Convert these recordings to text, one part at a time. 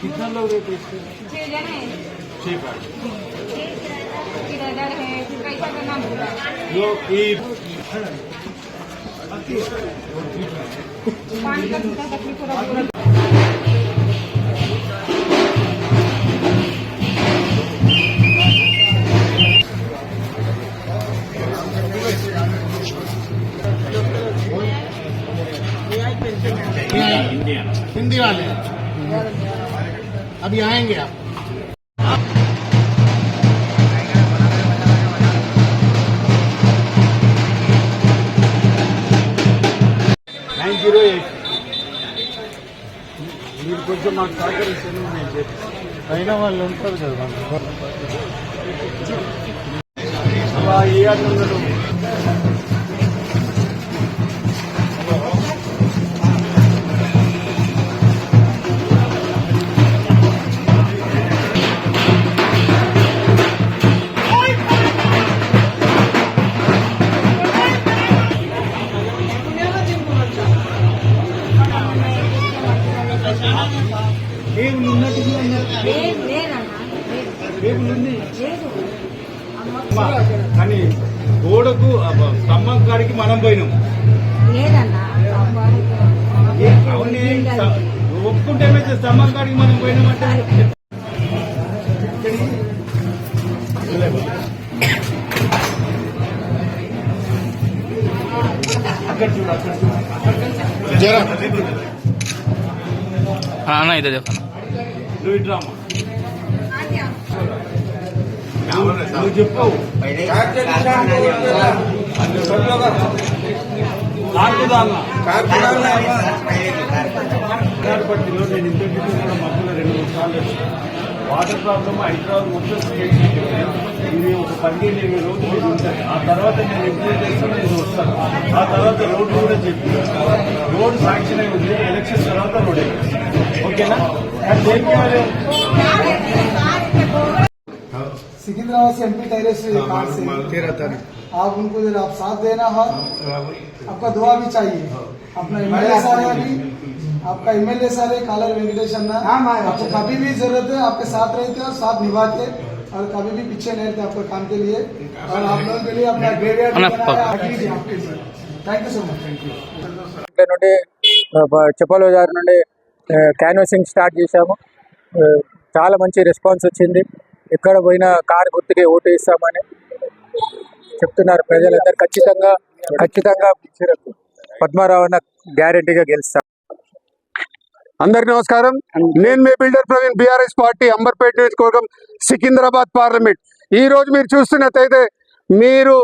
कितना लोग रहते हैं? 6 जने हैं। 6 का किराएदार है, फिर पैसा का नाम बोला लोग पानी का कितना तकलीफ हो रहा है। हिंदी वाले अभी आएंगे आप। మీరు కొంచెం మాకు సహకరిస్తాను అయినా వాళ్ళు ఉంటారు కదా అలా ఏ ఆటలు కానీ గోడకు స్తంభం కాడికి మనం పోయినాం ఒప్పుకుంటే ఏమైతే స్తంభం కాడికి మనం పోయినామంటే అక్కడ చూడు అక్కడ हाँ ना इधर देखो ना నువ్వు డ్రామా నువ్వు చెప్పవు పట్టిలో నేను ఇంతకు మధ్యలో 2-3 సార్లు వాటర్ ప్రాబ్లమ్ హైదరాబాద్ మొత్తం ఇది ఒక 15-20 రోజులు ఇది ఉంటుంది. ఆ తర్వాత నేను ఇంప్రూవ్ చేస్తాను, ఇది వస్తాను. ఆ తర్వాత రోడ్డు కూడా చెప్పి రోడ్ శాంక్షన్ అయి ఉంది. ఎలక్షన్ తర్వాత రోడ్ ఓకేనా. सिकंदराबाद से एमपी टेरेस कार से 13 तारीख आप उनको जरा आप साथ देना है, आपका दुआ भी चाहिए। अपना एमएलए सारे अभी आपका एमएलए सारे कालर वेंकटेश अन्ना आपको कभी भी जरूरत है आपके साथ रहते और साथ निभाते और कभी भी पीछे नहीं रहते आपके काम के लिए और आप लोगों के लिए अपना graveyard thank you so much. Thank you నుండి చెప్పల బజార్ నుండి క్యాన్వాసింగ్ స్టార్ట్ చేశాము. చాలా మంచి రెస్పాన్స్ వచ్చింది. ఎక్కడ పోయినా కారు గుర్తుకే ఓటు వేస్తామని చెప్తున్నారు ప్రజలందరూ. ఖచ్చితంగా పద్మారావు అన్న గ్యారెంటీగా గెలుస్తాం. అందరికి నమస్కారం. నేను మీ builder Praveen, BRS party Amberpet నియోజకవర్గం, సికింద్రాబాద్ పార్లమెంట్. ఈ రోజు మీరు చూస్తున్నట్టయితే మీరు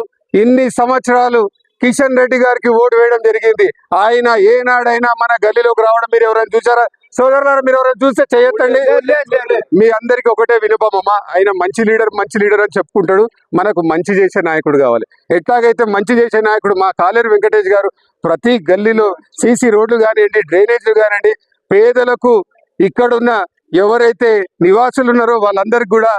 ఇన్ని సంవత్సరాలు కిషన్ రెడ్డి గారికి ఓటు వేయడం జరిగింది. ఆయన ఏనాడైనా మన గల్లీలోకి రావడం మీరు ఎవరైనా చూసారా? సోదరులారా, మీరు ఎవరైనా చూస్తే చేయొద్దండి. మీ అందరికి ఒకటే వినుపమమ్మా, ఆయన మంచి లీడర్ అని చెప్పుకుంటాడు. మనకు మంచి చేసే నాయకుడు కావాలి. ఎట్లాగైతే మంచి చేసే నాయకుడు మా కాలేరు వెంకటేష్ గారు ప్రతి గల్లీలో సీసీ రోడ్లు కానివ్వండి, డ్రైనేజీలు కానివ్వండి, పేదలకు ఇక్కడున్న ఎవరైతే నివాసులు ఉన్నారో వాళ్ళందరికీ కూడా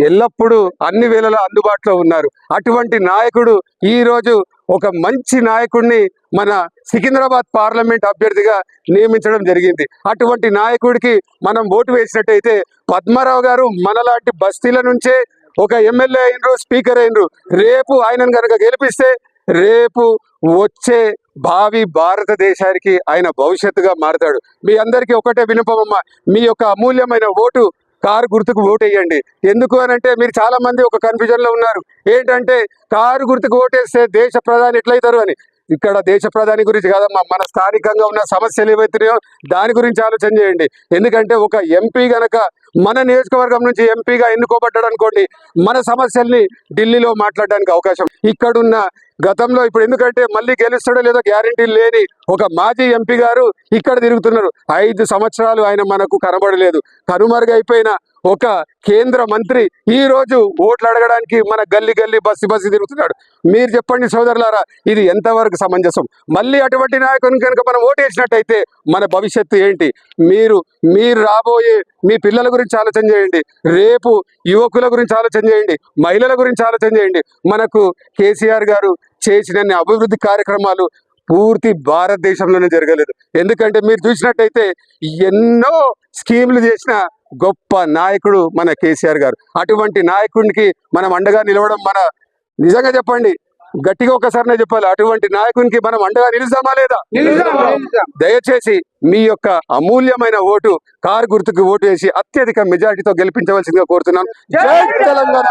ఎల్లప్పుడూ అన్ని వేళలా అందుబాటులో ఉన్నారు. అటువంటి నాయకుడు ఈ రోజు ఒక మంచి నాయకుడిని మన సికింద్రాబాద్ పార్లమెంట్ అభ్యర్థిగా నియమించడం జరిగింది. అటువంటి నాయకుడికి మనం ఓటు వేసినట్టయితే పద్మారావు గారు మనలాంటి బస్తీల నుంచే ఒక ఎమ్మెల్యే అయినరు, స్పీకర్ అయినరు. రేపు ఆయనను కనుక గెలిపిస్తే రేపు వచ్చే భావి భారతదేశానికి ఆయన భవిష్యత్తుగా మారతాడు. మీ అందరికీ ఒకటే వినపమమ్మ, మీ యొక్క అమూల్యమైన ఓటు కారు గుర్తుకు ఓటు వేయండి. ఎందుకు అని అంటే మీరు చాలా మంది ఒక కన్ఫ్యూజన్ లో ఉన్నారు. ఏంటంటే కారు గుర్తుకు ఓటేస్తే దేశ ప్రధాని ఎట్లయితారు అని. ఇక్కడ దేశ ప్రధాని గురించి కాదమ్మా, మన స్థానికంగా ఉన్న సమస్యలు ఏవైతున్నాయో దాని గురించి ఆలోచన చేయండి. ఎందుకంటే ఒక ఎంపీ గనక మన నియోజకవర్గం నుంచి ఎంపీగా ఎన్నుకోబడ్డాడు అనుకోండి, మన సమస్యల్ని ఢిల్లీలో మాట్లాడడానికి అవకాశం. ఇక్కడున్న గతంలో ఇప్పుడు ఎందుకంటే మళ్ళీ గెలుస్తాడో లేదో గ్యారంటీ లేని ఒక మాజీ ఎంపీ గారు ఇక్కడ తిరుగుతున్నారు. 5 సంవత్సరాలు ఆయన మనకు కనబడలేదు. కనుమరుగైపోయిన ఒక కేంద్ర మంత్రి ఈ రోజు ఓట్లు అడగడానికి మన గల్లీ బస్సు తిరుగుతున్నాడు. మీరు చెప్పండి సోదరులారా, ఇది ఎంతవరకు సమంజసం? మళ్ళీ అటువంటి నాయకుని కనుక మనం ఓటేసినట్టయితే మన భవిష్యత్తు ఏంటి? మీరు రాబోయే మీ పిల్లల గురించి ఆలోచన చేయండి. రేపు యువకుల గురించి ఆలోచన చేయండి. మహిళల గురించి ఆలోచన చేయండి. మనకు కేసీఆర్ గారు చేసిన అభివృద్ధి కార్యక్రమాలు పూర్తి భారతదేశంలోనే జరగలేదు. ఎందుకంటే మీరు చూసినట్టయితే ఎన్నో స్కీములు చేసిన గొప్ప నాయకుడు మన కేసీఆర్ గారు. అటువంటి నాయకుడికి మనం అండగా నిలవడం మన నిజంగా చెప్పండి, గట్టిగా ఒకసారినే చెప్పాలి, అటువంటి నాయకునికి మనం అండగా నిలుస్తామా లేదా? దయచేసి మీ యొక్క అమూల్యమైన ఓటు కారు గుర్తుకు ఓటు వేసి అత్యధిక మెజారిటీతో గెలిపించవలసిందిగా కోరుతున్నాం. జై తెలంగాణ.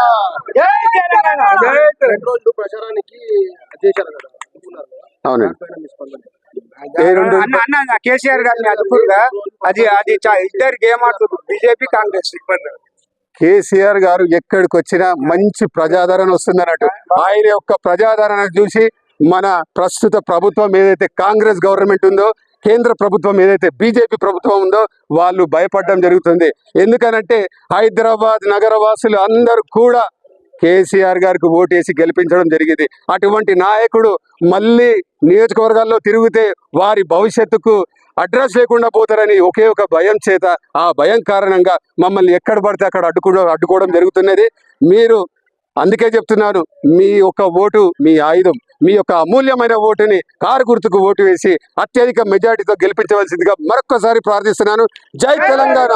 అవునండి. కేసీఆర్ గారిని అదుపుగా అది ఇద్దరు గేమ్ ఆడుతున్నారు, బీజేపీ కాంగ్రెస్. కేసీఆర్ గారు ఎక్కడికి వచ్చినా మంచి ప్రజాదరణ వస్తుంది అన్నట్టు. ఆయన యొక్క ప్రజాదరణ చూసి మన ప్రస్తుత ప్రభుత్వం ఏదైతే కాంగ్రెస్ గవర్నమెంట్ ఉందో, కేంద్ర ప్రభుత్వం ఏదైతే బీజేపీ ప్రభుత్వం ఉందో వాళ్ళు భయపడడం జరుగుతుంది. ఎందుకనంటే హైదరాబాద్ నగరవాసులు అందరూ కూడా కేసీఆర్ గారికి ఓటేసి గెలిపించడం జరిగింది. అటువంటి నాయకుడు మళ్ళీ నియోజకవర్గాల్లో తిరిగితే వారి భవిష్యత్తుకు అడ్రస్ లేకుండా పోతారని ఒకే ఒక భయం చేత, ఆ భయం కారణంగా మమ్మల్ని ఎక్కడ పడితే అక్కడ అడ్డుకోవడం జరుగుతున్నది. మీరు అందుకే చెప్తున్నాను, మీ యొక్క ఓటు మీ ఆయుధం. మీ యొక్క అమూల్యమైన ఓటుని కారు గుర్తుకు ఓటు వేసి అత్యధిక మెజారిటీతో గెలిపించవలసిందిగా మరొక్కసారి ప్రార్థిస్తున్నాను. జై తెలంగాణ.